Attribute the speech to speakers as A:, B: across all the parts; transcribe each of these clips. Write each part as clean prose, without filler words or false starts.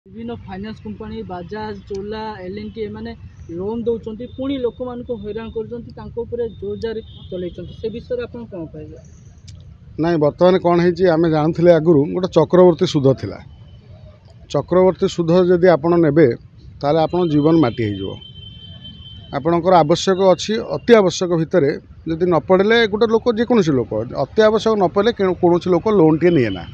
A: विभिन्न finance company Bajaj चोला L&T एमाने loan दौरान पुणी लोक मान हैरान कर जोरदार चल से विषय आप कौन कहे
B: ना बर्तमान कौन है आम जानते आगु गोटे चक्रवर्ती सुध थिला चक्रवर्ती सुध जदि आपड़ ने ताले आपन जीवन माटी हो आपणकर आवश्यक अच्छी अति आवश्यक भितर जदि न पड़े गोटे लोक जेकोसी लोक अति आवश्यक न पड़े कौन लोक लोन टे निए ना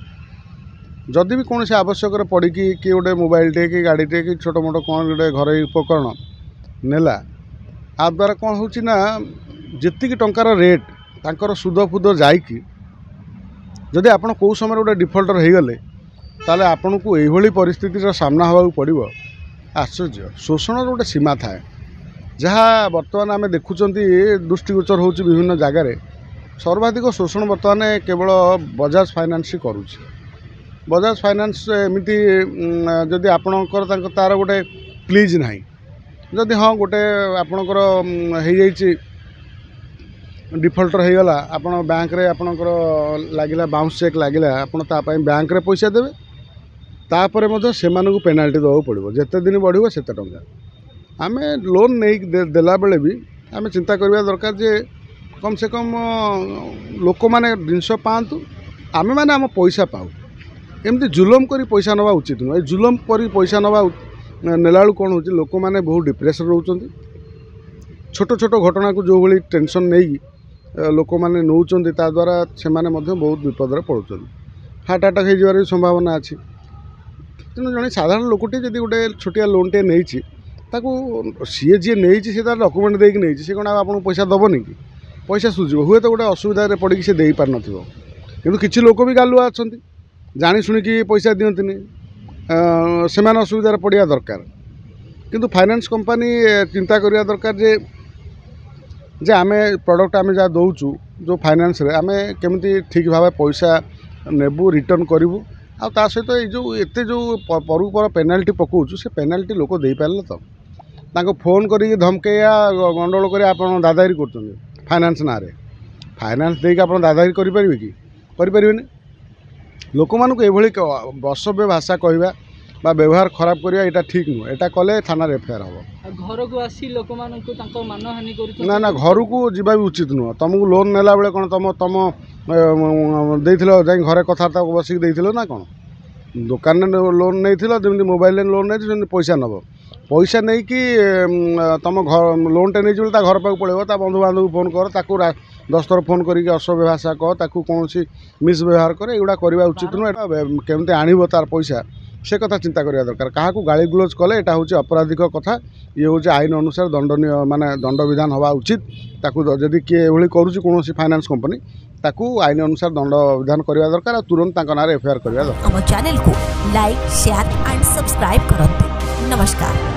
B: जदि भी कौन आवश्यक पड़ी कि गोटे मोबाइल टे कि गाड़ी टे कि छोट मोट कौन गोटे घर उपकरण नेला आ द्वारा कौन हो जी टंकार रेट तांकर सुध फुद जाइकी जदि आपण कौ समय गोटे डिफल्टर हो गले ताले आपन को यही परिस्थितिर सामना होगा पड़ो आश्चर्य शोषण गोटे सीमा थाए जहाँ बर्तमान आम देखुं दृष्टिगोचर हो विभिन्न जगार सर्वाधिक शोषण बर्तमान केवल बजाज फाइनान्स ही करुँच बजाज फाइनान्स एमती जदि आपणकर तार गोटे प्लीज ना जदि हाँ गोटे आपणकर हो डिफल्टर हो गला आपण बैंक रे आपणकर लगिला बाउंस चेक लगिला आपण तापाई बैंक रे पैसा देवे तापर मध्य सेमानकु पेनाल्टी देवा पड़ो जिते दिन बढ़िया सेते टंका आम लोन नहीं देला बेले भी आम चिंता करवा दरकार जे कम से कम लोक मैंने जिनस पातु आम मैंने आम पैसा पाऊ एमती जुलम करी पैसा नवा उचित नुह जुलम करी पैसा नवा नेला कौन हो लोक मैंने बहुत डिप्रेशन रोचंती छोट छोट घटना को जो भाई टेंशन नहीं लोक मैंने नौकरी द्वारा से बहुत विपद पड़ुं हार्ट अटैक हो संभावना अच्छी तेणु जड़े साधारण लोकटे जब गोटे छोटिया लोन टे नहीं सी जी नहीं सी तार डॉक्यूमेंट देकी नहीं सी कौन आपको पैसा दबनी कि पैसा सुझिब हुए तो गोटे असुविधा पड़ी से दे पार नथिबो किंतु किछि लोक भी गालुआ अछंती जानी शुणिकी पैसा दियंतिनी से असुविधा पड़ा दरकार किंतु फाइनेंस कंपनी चिंता करिया दरकार जे आम प्रोडक्ट आम जहाँ दौचु जो फाइनेंस रे आम केमती ठीक भाव पैसा नेबू रिटर्न करूँ आ ता सहित जो एते जो परु पर पेनाल्टी पकाउछु से पेनाल्टी लोक दे पारे तो ताको फोन करी धमकेया गंडगोल कर आप दादागिरी कर फाइनेंस ना रे फाइनेंस देके आप दादागिरी करें कि करें लोक मानक एभली असभ्य भाषा कहवा बा व्यवहार खराब करवा यहाँ ठीक नुह यहाँ कले थाना एफआईआर हम
A: घर को आसी लोक मानहानि
B: ना ना घर को जीवा भी उचित नुह तुमको लोन नेला बेले कौन तुम तुम जाई घरे कथा बसिक देथिलो ना कौन दुकान लोन नहीं जमी मोबाइल लोन नहीं पैसा नब पैसा नहीं कि तुम घर लोन टे नहीं घर पाक पड़े बंधु बांधव फोन कर ताकू 10 थर फोन करके असभ्य भाषा कह ताकू कौन मिसव्यवहार कर एगुड़ा करवा उचित नुह केमती आणव तार पैसा से कथा चिंता करिया दरकार क्या गाली गुलज कले यहाँ हूँ अपराधिक कथा ये हूँ आईन अनुसार दंडनीय माने दंड विधान हवा उचित ताकू जदि किए एभली करुँच कौन फाइनेंस कंपनी ताकू आईन अनुसार दंड विधान करवा दरकार और तुरंत नारे एफआईआर करवा दरकार।
C: चैनल को लाइक शेयर एंड सब्सक्राइब करंतु। नमस्कार।